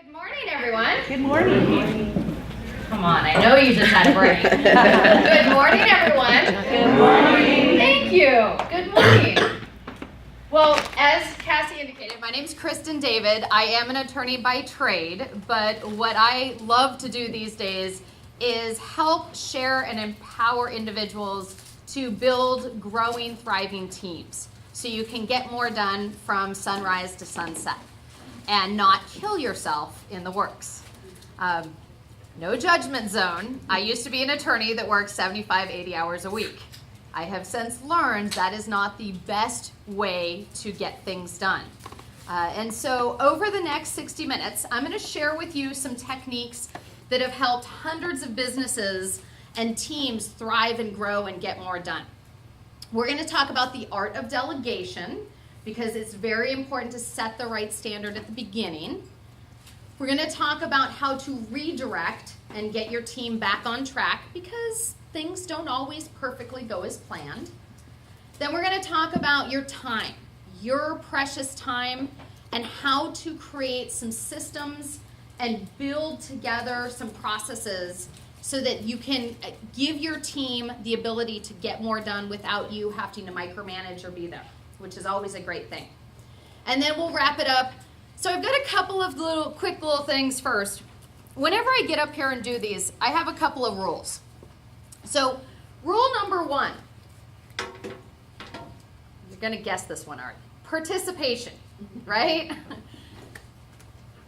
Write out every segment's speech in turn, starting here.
Good morning, everyone. Good morning. Come on, I know you just had a break. Good morning, everyone. Good morning. Thank you. Good morning. Well, as Cassie indicated, my name's Kristen David. I am an attorney by trade, but what I love to do these days is help share and empower individuals to build growing, thriving teams so you can get more done from sunrise to sunset and not kill yourself in the works. No judgment zone. I used to be an attorney that worked 75, 80 hours a week. I have since learned that is not the best way to get things done. And so over the next 60 minutes, I'm going to share with you some techniques that have helped hundreds of businesses and teams thrive and grow and get more done. We're going to talk about the art of delegation because it's very important to set the right standard at the beginning. We're going to talk about how to redirect and get your team back on track because things don't always perfectly go as planned. Then we're going to talk about your time, your precious time, and how to create some systems and build together some processes so that you can give your team the ability to get more done without you having to micromanage or be there, which is always a great thing. And then we'll wrap it up. So I've got a couple of quick little things first. Whenever I get up here and do these, I have a couple of rules. So rule number one, you're going to guess this one, Art. Participation, right?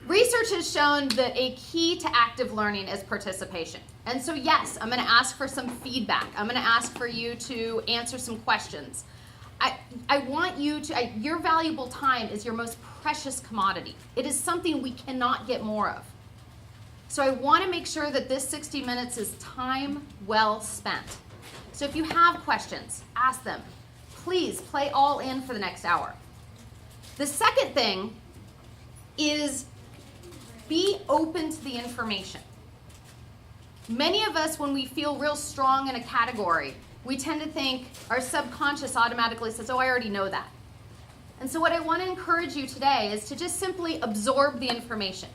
Research has shown that a key to active learning is participation. And so yes, I'm going to ask for some feedback. I'm going to ask for you to answer some questions. I want you to, your valuable time is your most precious commodity. It is something we cannot get more of. So I want to make sure that this 60 minutes is time well spent. So if you have questions, ask them. Please play all in for the next hour. The second thing is be open to the information. Many of us, when we feel real strong in a category, we tend to think, our subconscious automatically says, oh, I already know that. And so what I want to encourage you today is to just simply absorb the information.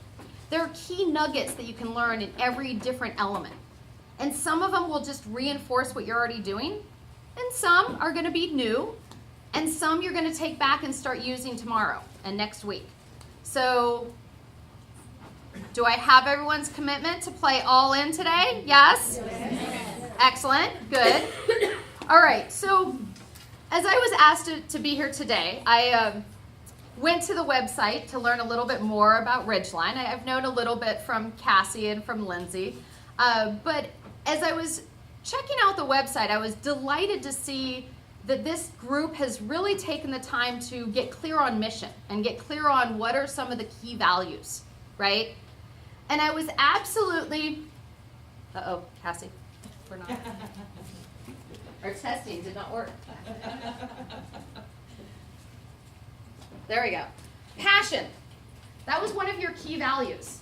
There are key nuggets that you can learn in every different element. And some of them will just reinforce what you're already doing, and some are going to be new, and some you're going to take back and start using tomorrow and next week. So do I have everyone's commitment to play all in today? Yes? Yes. Excellent. Good. All right. So as I was asked to be here today, I went to the website to learn a little bit more about Ridgeline. I've known a little bit from Cassie and from Lindsay. But as I was checking out the website, I was delighted to see that this group has really taken the time to get clear on mission and get clear on what are some of the key values, right? And I was absolutely, uh-oh, Cassie, we're not. Our testing did not work. There we go. Passion. That was one of your key values.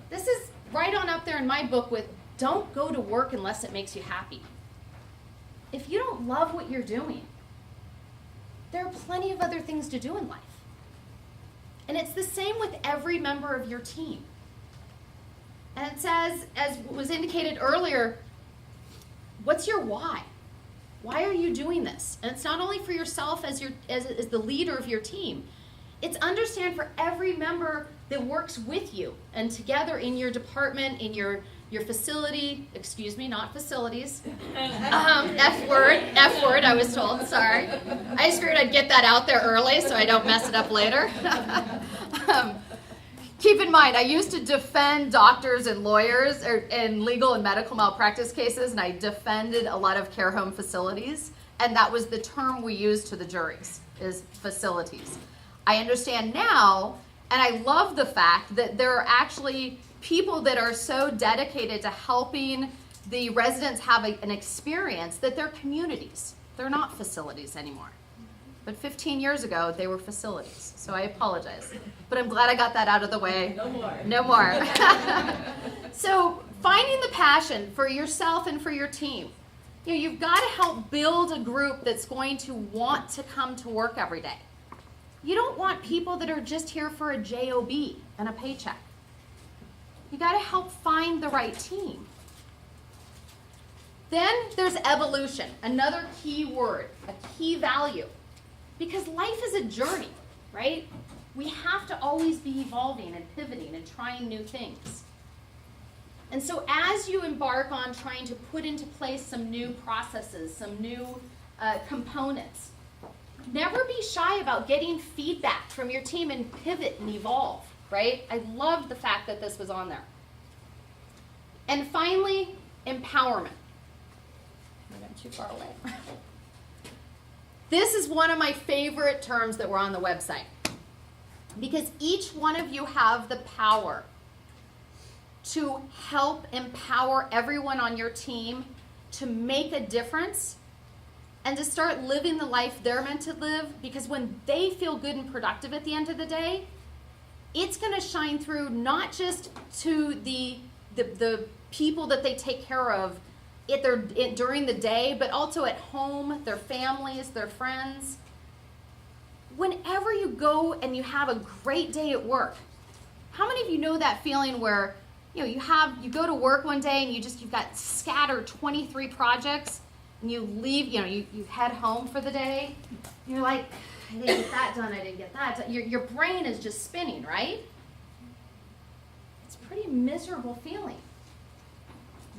This is right on up there in my book with don't go to work unless it makes you happy. If you don't love what you're doing, there are plenty of other things to do in life. And it's the same with every member of your team. And it says, as was indicated earlier, what's your why? Why are you doing this? And it's not only for yourself as the leader of your team. It's understand for every member that works with you and together in your department, in your facility, excuse me, not facilities. F word, I was told, sorry. I just figured I'd get that out there early so I don't mess it up later. Keep in mind, I used to defend doctors and lawyers in legal and medical malpractice cases, and I defended a lot of care home facilities, and that was the term we used to the juries, is facilities. I understand now, and I love the fact that there are actually people that are so dedicated to helping the residents have an experience that they're communities. They're not facilities anymore. But 15 years ago, they were facilities. So I apologize. But I'm glad I got that out of the way. No more. No more. So finding the passion for yourself and for your team. You've got to help build a group that's going to want to come to work every day. You don't want people that are just here for a job. and a paycheck. You got to help find the right team. Then there's evolution, another key word, a key value. Because life is a journey, right? We have to always be evolving and pivoting and trying new things. And so as you embark on trying to put into place some new processes, some new components, never be shy about getting feedback from your team and pivot and evolve, right? I loved the fact that this was on there. And finally, empowerment. I'm too far away. This is one of my favorite terms that were on the website, because each one of you have the power to help empower everyone on your team to make a difference and to start living the life they're meant to live, because when they feel good and productive at the end of the day, it's going to shine through not just to the people that they take care of during the day, but also at home, their families, their friends. Whenever you go and you have a great day at work, how many of you know that feeling where you go to work one day and you've got scattered 23 projects, and you leave, you head home for the day, and you're like, I didn't get that done, I didn't get that done. Your brain is just spinning, right? It's a pretty miserable feeling.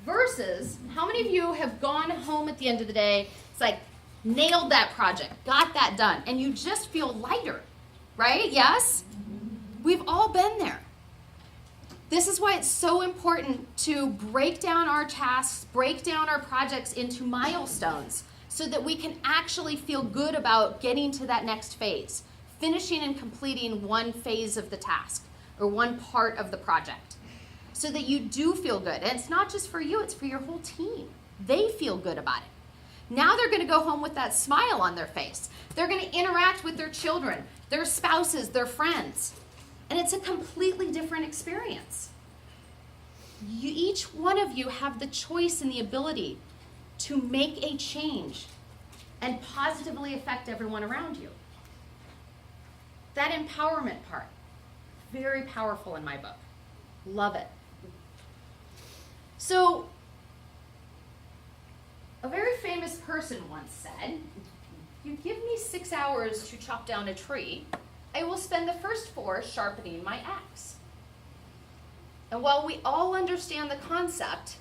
Versus, how many of you have gone home at the end of the day, it's like, nailed that project, got that done, and you just feel lighter, right? Yes? We've all been there. This is why it's so important to break down our tasks, break down our projects into milestones, so that we can actually feel good about getting to that next phase, finishing and completing one phase of the task, or one part of the project, so that you do feel good. And it's not just for you, it's for your whole team. They feel good about it. Now they're going to go home with that smile on their face. They're going to interact with their children, their spouses, their friends. And it's a completely different experience. Each one of you have the choice and the ability to make a change and positively affect everyone around you. That empowerment part, very powerful in my book. Love it. So, a very famous person once said, "You give me 6 hours to chop down a tree, I will spend the first 4 sharpening my axe." And while we all understand the concept,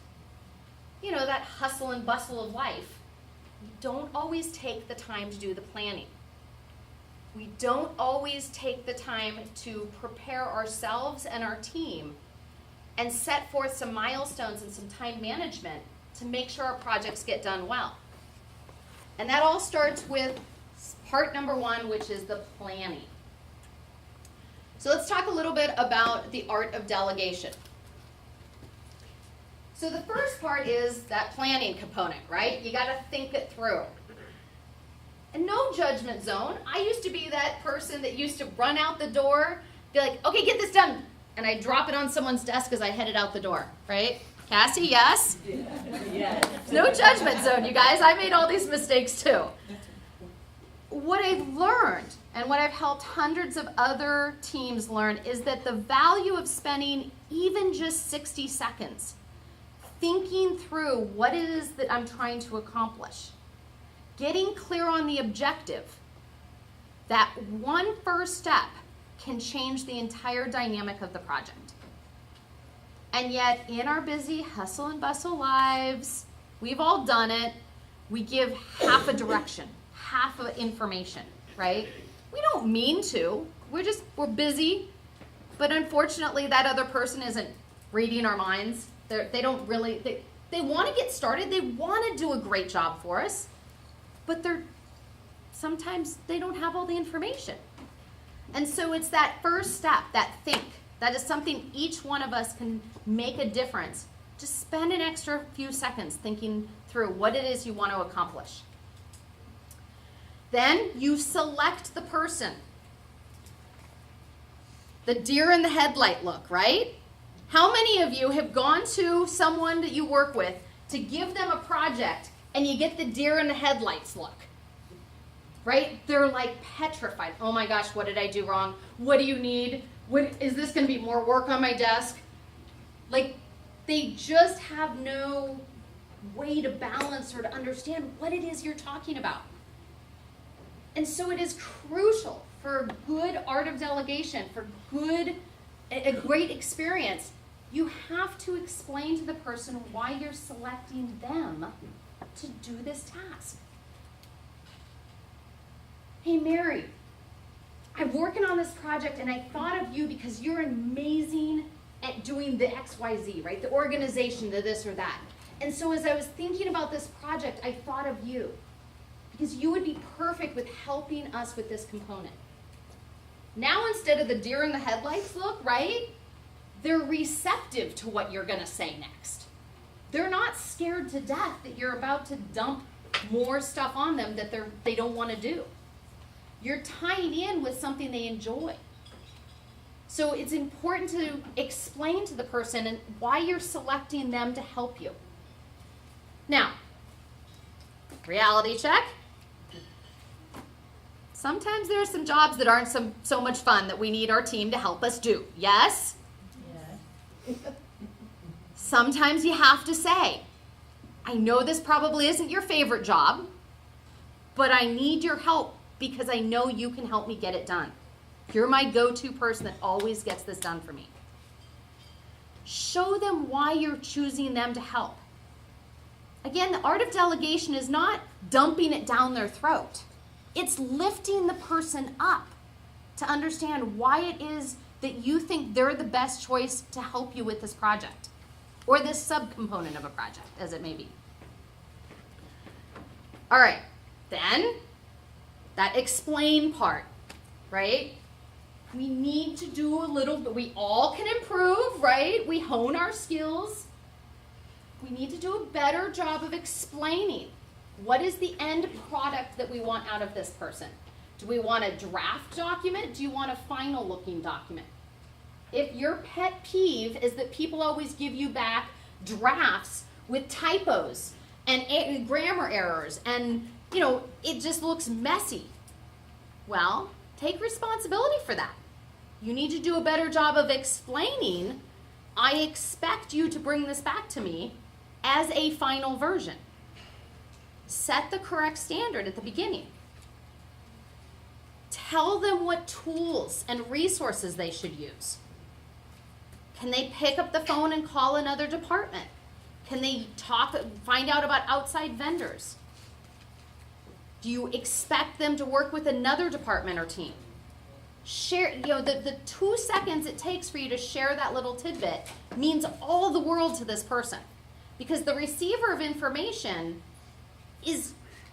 that hustle and bustle of life, we don't always take the time to do the planning. We don't always take the time to prepare ourselves and our team and set forth some milestones and some time management to make sure our projects get done well. And that all starts with part number 1, which is the planning. So let's talk a little bit about the art of delegation. So the first part is that planning component, right? You got to think it through. And no judgment zone. I used to be that person that used to run out the door, be like, okay, get this done. And I drop it on someone's desk as I headed out the door, right? Cassie, yes? Yes. No judgment zone, you guys. I made all these mistakes too. What I've learned, and what I've helped hundreds of other teams learn, is that the value of spending even just 60 seconds thinking through what it is that I'm trying to accomplish, getting clear on the objective, that one first step can change the entire dynamic of the project. And yet, in our busy hustle and bustle lives, we've all done it, we give half a direction, half of information, right? We don't mean to, we're busy, but unfortunately that other person isn't reading our minds. They don't really, they want to get started, they want to do a great job for us, but sometimes they don't have all the information. And so it's that first step, that think, that is something each one of us can make a difference. Just spend an extra few seconds thinking through what it is you want to accomplish. Then you select the person. The deer in the headlight look, right? How many of you have gone to someone that you work with to give them a project and you get the deer in the headlights look? Right? They're like petrified. Oh my gosh, what did I do wrong? What do you need? Is this going to be more work on my desk? Like, they just have no way to balance or to understand what it is you're talking about. And so it is crucial for good art of delegation, for a great experience, you have to explain to the person why you're selecting them to do this task. Hey, Mary, I'm working on this project and I thought of you because you're amazing at doing the XYZ, right? The organization, the this or that. And so as I was thinking about this project, I thought of you because you would be perfect with helping us with this component. Now instead of the deer in the headlights look, right? They're receptive to what you're going to say next. They're not scared to death that you're about to dump more stuff on them that they don't want to do. You're tying in with something they enjoy. So it's important to explain to the person why you're selecting them to help you. Now, reality check. Sometimes there are some jobs that aren't so much fun that we need our team to help us do. Yes? Yes. Sometimes you have to say, I know this probably isn't your favorite job, but I need your help because I know you can help me get it done. You're my go-to person that always gets this done for me. Show them why you're choosing them to help. Again, the art of delegation is not dumping it down their throat. It's lifting the person up to understand why it is that you think they're the best choice to help you with this project or this subcomponent of a project, as it may be. All right, then that explain part, right? We need to do a little bit. We all can improve, right? We hone our skills. We need to do a better job of explaining what is the end product that we want out of this person. Do we want a draft document? Do you want a final looking document? If your pet peeve is that people always give you back drafts with typos and grammar errors and, it just looks messy, well, take responsibility for that. You need to do a better job of explaining, I expect you to bring this back to me as a final version. Set the correct standard at the beginning. Tell them what tools and resources they should use. Can they pick up the phone and call another department? Can they find out about outside vendors? Do you expect them to work with another department or team? Share, the 2 seconds it takes for you to share that little tidbit means all the world to this person. Because the receiver of information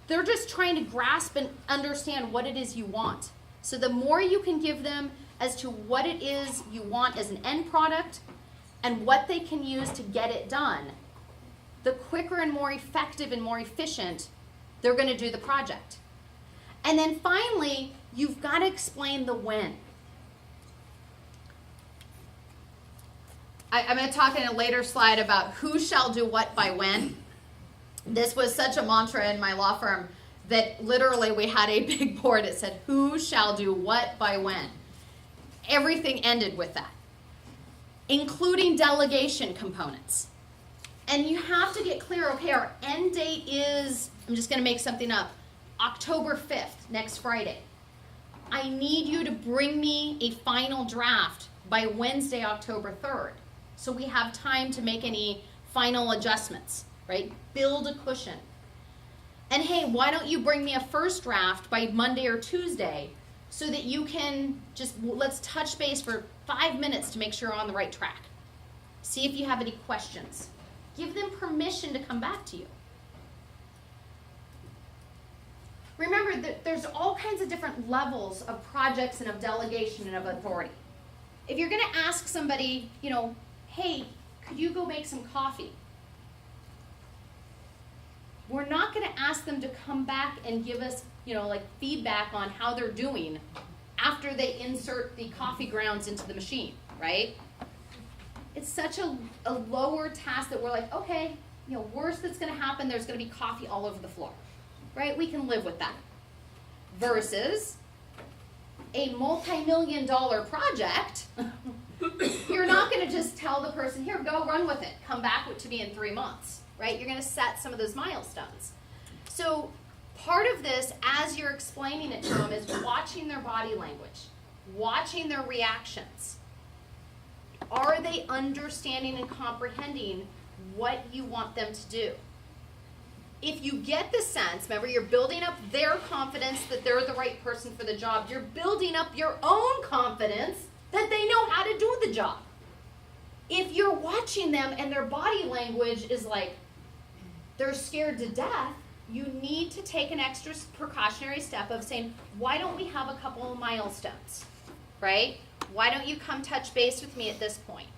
they're just trying to grasp and understand what it is you want. So the more you can give them as to what it is you want as an end product and what they can use to get it done, the quicker and more effective and more efficient they're going to do the project. And then finally, you've got to explain the when. I'm going to talk in a later slide about who shall do what by when. This was such a mantra in my law firm that literally we had a big board that said, who shall do what by when? Everything ended with that, including delegation components. And you have to get clear, okay, our end date is, I'm just going to make something up, October 5th, next Friday. I need you to bring me a final draft by Wednesday, October 3rd. So we have time to make any final adjustments, right? Build a cushion. And hey, why don't you bring me a first draft by Monday or Tuesday so that you can let's touch base for 5 minutes to make sure you're on the right track. See if you have any questions. Give them permission to come back to you. Remember that there's all kinds of different levels of projects and of delegation and of authority. If you're going to ask somebody, hey, could you go make some coffee? We're not going to ask them to come back and give us, feedback on how they're doing after they insert the coffee grounds into the machine, right? It's such a lower task that we're like, okay, worst that's going to happen, there's going to be coffee all over the floor, right? We can live with that. Versus, a multi-million-dollar project, you're not going to just tell the person, here, go run with it. Come back to me in 3 months, right? You're going to set some of those milestones. So part of this, as you're explaining it to them, is watching their body language, watching their reactions. Are they understanding and comprehending what you want them to do? If you get the sense, remember, you're building up their confidence that they're the right person for the job. You're building up your own confidence that they know how to do the job. If you're watching them and their body language is like they're scared to death, you need to take an extra precautionary step of saying, why don't we have a couple of milestones, right? Why don't you come touch base with me at this point?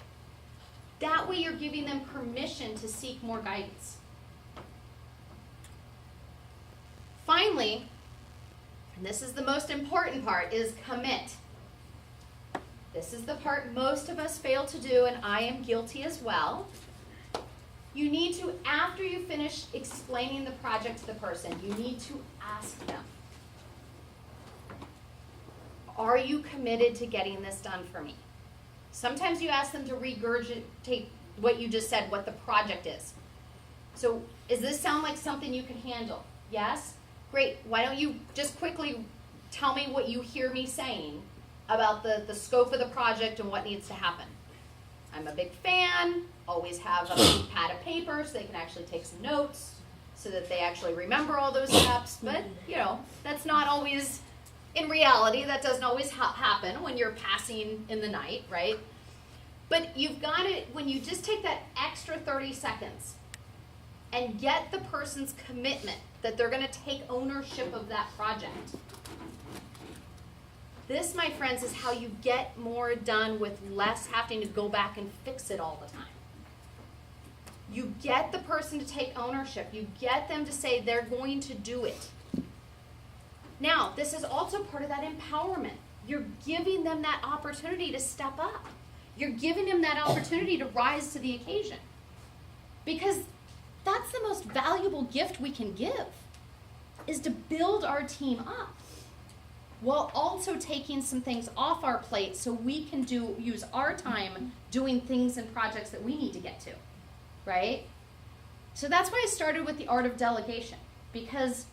That way you're giving them permission to seek more guidance. Finally, and this is the most important part, is commit. This is the part most of us fail to do, and I am guilty as well. You need to, after you finish explaining the project to the person, you need to ask them, are you committed to getting this done for me? Sometimes you ask them to regurgitate what you just said, what the project is. So, does this sound like something you can handle? Yes? Great. Why don't you just quickly tell me what you hear me saying about the scope of the project and what needs to happen? I'm a big fan. Always have a big pad of paper so they can actually take some notes so that they actually remember all those steps. But, you know, that's not always, in reality, that doesn't always happen when you're passing in the night, right? But you've got to, when you just take that extra 30 seconds and get the person's commitment that they're going to take ownership of that project. This, my friends, is how you get more done with less having to go back and fix it all the time. You get the person to take ownership. You get them to say they're going to do it. Now, this is also part of that empowerment. You're giving them that opportunity to step up. You're giving them that opportunity to rise to the occasion. Because that's the most valuable gift we can give, is to build our team up while also taking some things off our plate so we can use our time doing things and projects that we need to get to, right? So that's why I started with the art of delegation, because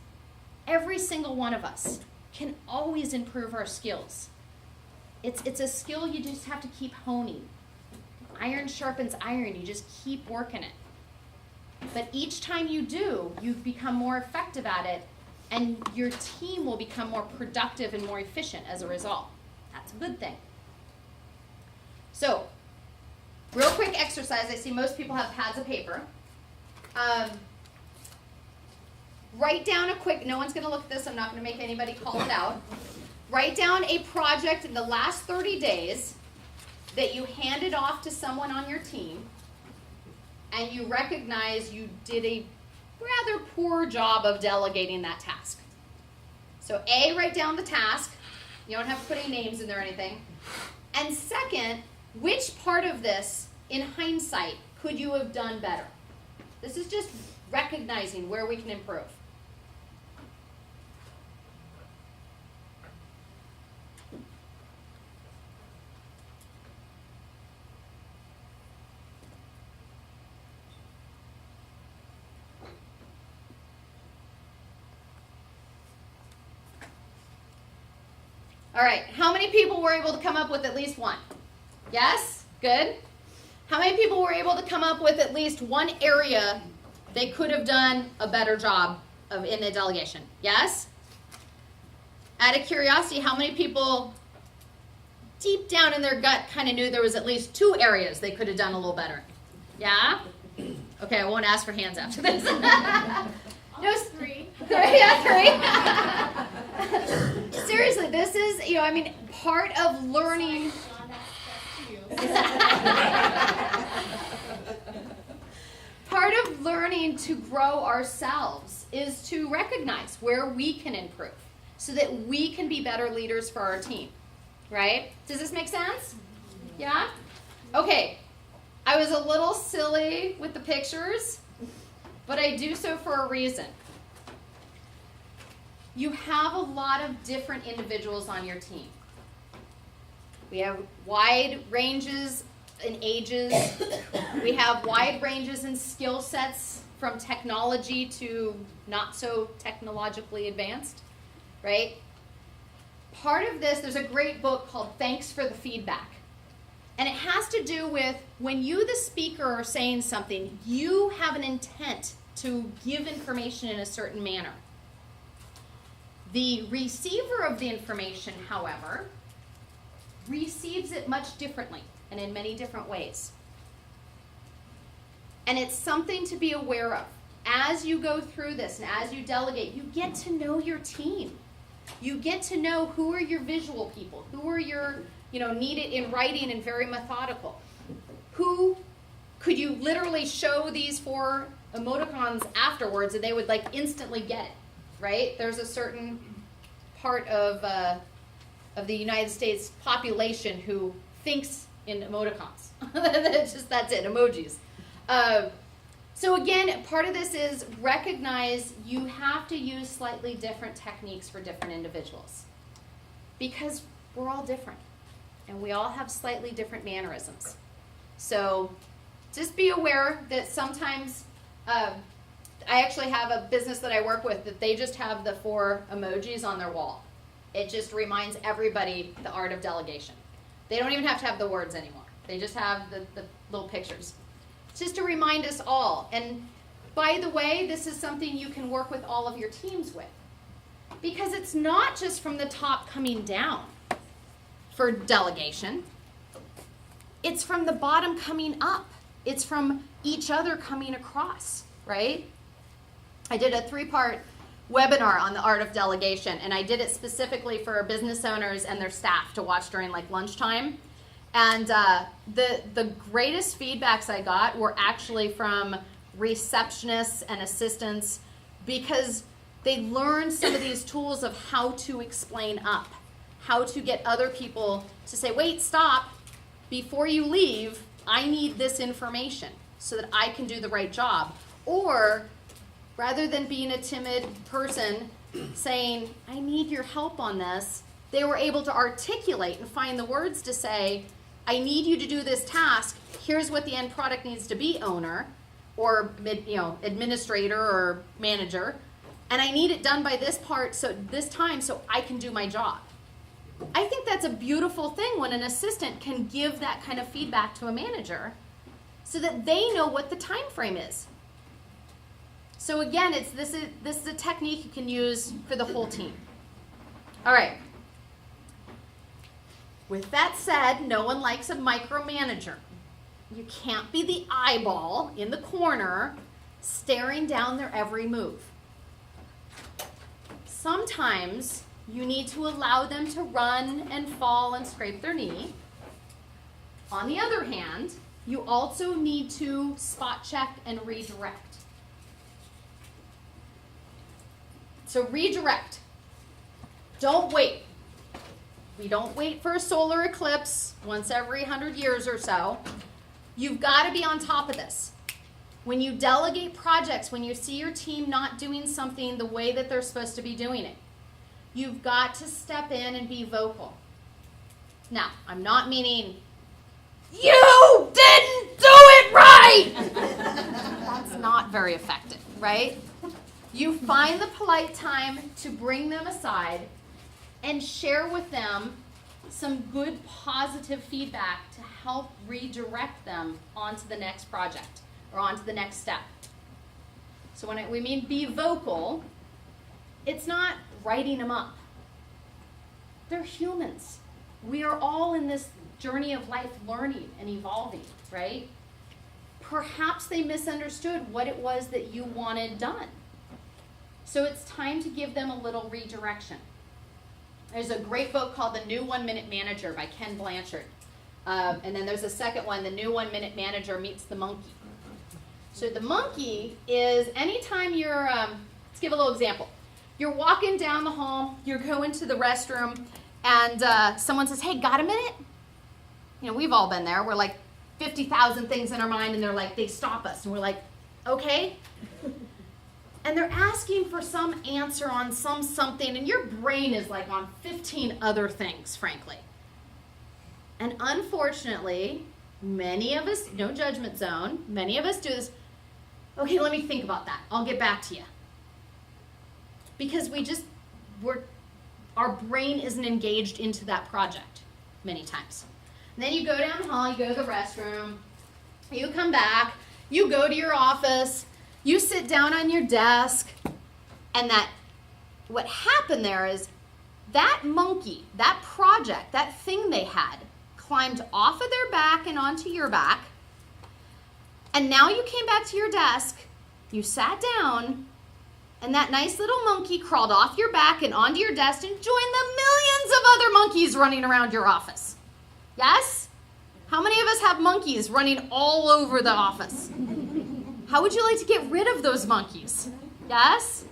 every single one of us can always improve our skills. It's a skill you just have to keep honing. Iron sharpens iron, you just keep working it. But each time you do, you become more effective at it, and your team will become more productive and more efficient as a result. That's a good thing. So, real quick exercise. I see most people have pads of paper. Write down a quick, no one's going to look at this, I'm not going to make anybody call it out. Write down a project in the last 30 days that you handed off to someone on your team, and you recognize you did a rather poor job of delegating that task. So A, write down the task. You don't have to put any names in there or anything. And second, which part of this, in hindsight, could you have done better? This is just recognizing where we can improve. All right, how many people were able to come up with at least one? Yes? Good. How many people were able to come up with at least one area they could have done a better job of in a delegation? Yes? Out of curiosity, how many people deep down in their gut kind of knew there was at least 2 areas they could have done a little better? Yeah? Okay, I won't ask for hands after this. No, 3. Yeah, 3. Seriously, this is, part of learning. Part of learning to grow ourselves is to recognize where we can improve so that we can be better leaders for our team, right? Does this make sense? Yeah? Okay, I was a little silly with the pictures, but I do so for a reason. You have a lot of different individuals on your team. We have wide ranges in ages. We have wide ranges in skill sets from technology to not so technologically advanced, right? Part of this, there's a great book called Thanks for the Feedback. And it has to do with when you, the speaker, are saying something, you have an intent to give information in a certain manner. The receiver of the information, however, receives it much differently and in many different ways. And it's something to be aware of. As you go through this and as you delegate, you get to know your team. You get to know who are your visual people, who are your, need it in writing and very methodical. Who could you literally show these 4 emoticons afterwards and they would instantly get it, right? There's a certain part of the United States population who thinks in emoticons. That's it, emojis. So again, part of this is recognize you have to use slightly different techniques for different individuals because we're all different and we all have slightly different mannerisms. So just be aware that sometimes I actually have a business that I work with that they just have the 4 emojis on their wall. It just reminds everybody the art of delegation. They don't even have to have the words anymore. They just have the little pictures. Just to remind us all. And by the way, this is something you can work with all of your teams with. Because it's not just from the top coming down for delegation. It's from the bottom coming up. It's from each other coming across, right? I did a 3-part webinar on the art of delegation, and I did it specifically for business owners and their staff to watch during lunchtime. And the greatest feedbacks I got were actually from receptionists and assistants because they learned some of these tools of how to explain up, how to get other people to say, wait, stop, before you leave, I need this information so that I can do the right job. Or rather than being a timid person saying, I need your help on this, they were able to articulate and find the words to say, I need you to do this task. Here's what the end product needs to be, owner, or administrator or manager, and I need it done by this time so I can do my job. I think that's a beautiful thing when an assistant can give that kind of feedback to a manager so that they know what the time frame is. So again, this is a technique you can use for the whole team. All right. With that said, no one likes a micromanager. You can't be the eyeball in the corner staring down their every move. Sometimes you need to allow them to run and fall and scrape their knee. On the other hand, you also need to spot check and redirect. So redirect. Don't wait. We don't wait for a solar eclipse once every 100 years or so. You've got to be on top of this. When you delegate projects, when you see your team not doing something the way that they're supposed to be doing it, you've got to step in and be vocal. Now, I'm not meaning, you didn't do it right! That's not very effective, right? You find the polite time to bring them aside and share with them some good positive feedback to help redirect them onto the next project or onto the next step. So when we mean be vocal, it's not writing them up. They're humans. We are all in this journey of life learning and evolving, right? Perhaps they misunderstood what it was that you wanted done. So it's time to give them a little redirection. There's a great book called The New 1 Minute Manager by Ken Blanchard. And then there's a second one, The New 1 Minute Manager Meets the Monkey. So the monkey is anytime you're, let's give a little example. You're walking down the hall, you're going to the restroom, and someone says, hey, got a minute? We've all been there. We're like 50,000 things in our mind, and they're like, they stop us. And we're like, okay. And they're asking for some answer on something, and your brain is like on 15 other things, frankly. And unfortunately, many of us, no judgment zone, many of us do this. Okay, let me think about that. I'll get back to you. Because our brain isn't engaged into that project many times. And then you go down the hall, you go to the restroom, you come back, you go to your office, you sit down on your desk, and what happened there is that monkey, that project, that thing they had, climbed off of their back and onto your back, and now you came back to your desk, you sat down, and that nice little monkey crawled off your back and onto your desk and joined the millions of other monkeys running around your office. Yes? How many of us have monkeys running all over the office? How would you like to get rid of those monkeys? Yes?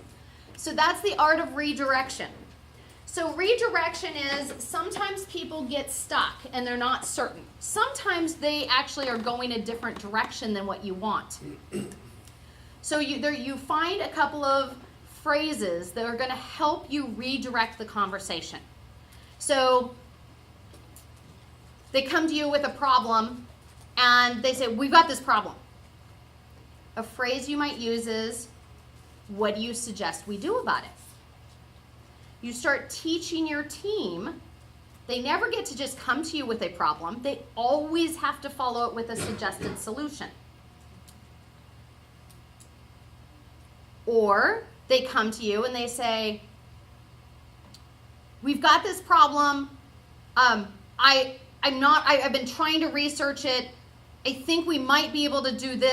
So that's the art of redirection. So redirection is sometimes people get stuck and they're not certain. Sometimes they actually are going a different direction than what you want. So you find a couple of phrases that are going to help you redirect the conversation. So they come to you with a problem and they say, we've got this problem. A phrase you might use is, what do you suggest we do about it? You start teaching your team. They never get to just come to you with a problem. They always have to follow it with a suggested solution. Or they come to you and they say, we've got this problem. I've been trying to research it. I think we might be able to do this.